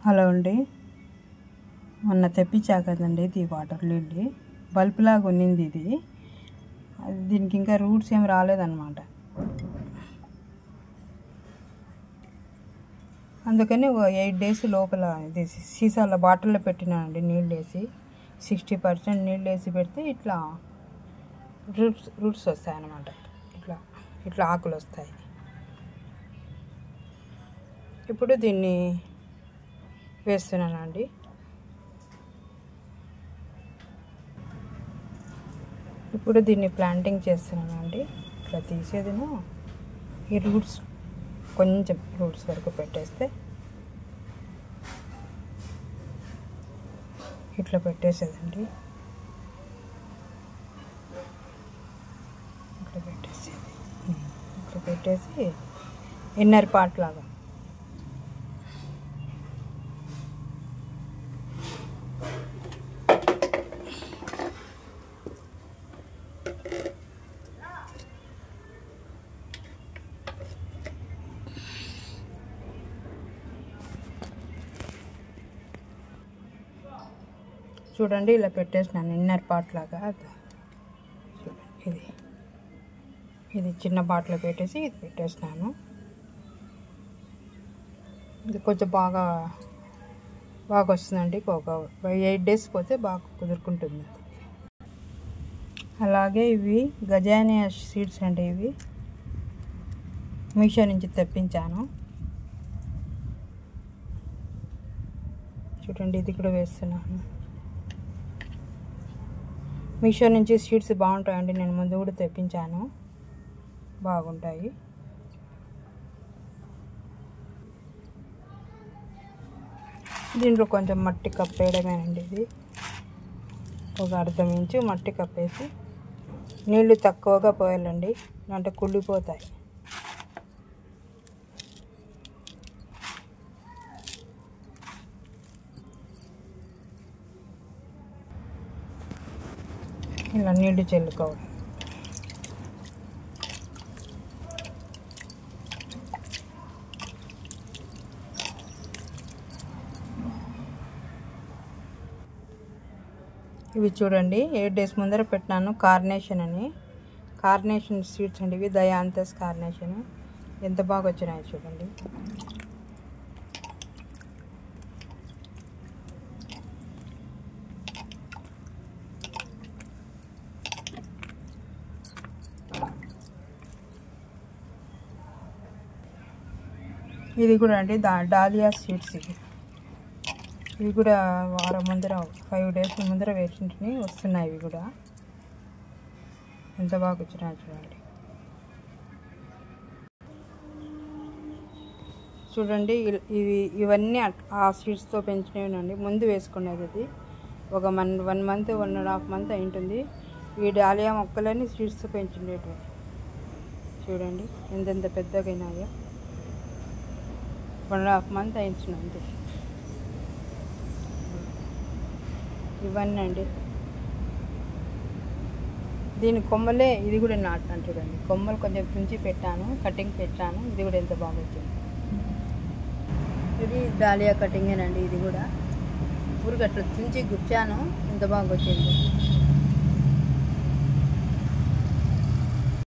Hello అండి, మొన్న తెప్పించా కదండి ఇది వాటర్ లిల్లీ బల్బ్ లాగా ఉన్నింది ఇది. దీనికి ఇంకా రూట్స్ ఏం రాలేదన్నమాట. అందుకని 8 days లోపల ఇది సీసాల బాటిల్లో పెట్టినానండి. నీళ్ళు వేసి 60% నీళ్ళు వేసి పెడితే ఇట్లా రూట్స్ వస్తాయి అన్నమాట. ఇట్లా ఆకులు వస్తాయి. ఇప్పుడు దీన్ని వేస్తున్నానండి. ఇప్పుడు దీన్ని ప్లాంటింగ్ చేస్తున్నానండి. ఇట్లా తీసేదిను ఈ రూట్స్ కొంచెం రూట్స్ వరకు పెట్టేస్తే ఇట్లా పెట్టేసేదండి. ఇట్లా పెట్టేసి ఇన్నర్ పార్ట్ లాగా చూడండి. ఇలా పెట్టేసినాను ఇన్నర్ పార్ట్ లాగా. ఇది చిన్న బాటిల్లో పెట్టేసి ఇది పెట్టేసినాను. ఇది కొంచెం బాగా వస్తుందండి. ఒక 8 days పోతే బాగా కుదురుకుంటుంది. అలాగే ఇవి గజానియా సీడ్స్ అండి. ఇవి మీషో నుంచి తెప్పించాను. చూడండి, ఇది కూడా వేస్తున్నాను. మీషో నుంచి సీడ్స్ బాగుంటాయండి. నేను ముందు కూడా తెప్పించాను, బాగుంటాయి. దీంట్లో కొంచెం మట్టి కప్పేయడమేనండి. ఇది ఒక 1/2 ఇంచు మట్టి కప్పేసి నీళ్ళు తక్కువగా పోయాలండి, అంటే కుళ్ళిపోతాయి. ఇలా నీళ్లు చల్లుకోవాలి. ఇవి చూడండి, 8 days ముందర పెట్టినాను. కార్నేషన్ సీడ్స్ అండి ఇవి. దయాంతస్ కార్నేషన్ ఎంత బాగా వచ్చినాయి చూడండి. ఇది కూడా అండి డాలియా సీడ్స్. ఇవి కూడా వారం ముందర 5 days ముందర వేసింటిని వస్తున్నాయి. ఇవి కూడా ఎంత బాగా వచ్చినాయి చూడండి. చూడండి, ఇవన్నీ ఆ సీడ్స్తో పెంచినవినండి. ముందు వేసుకునేది ఇది ఒక 1 month 1.5 month అయింటుంది. ఈ డాలియా మొక్కలన్నీ సీడ్స్తో పెంచినవి చూడండి ఎంతెంత పెద్దగా అయినాయో. 1.5 month అయింది అంతే. ఇవన్నీ అండి. దీని కొమ్మలే ఇది కూడా నాటాను చూడండి. కొమ్మలు కొంచెం తుంచి పెట్టాను, కటింగ్ పెట్టాను. ఇది కూడా ఎంత బాగా వచ్చింది. ఇది డాలియా కటింగేనండి. ఇది కూడా ఊరికి అట్లా తుంచి గుచ్చాను, ఎంత బాగా వచ్చింది.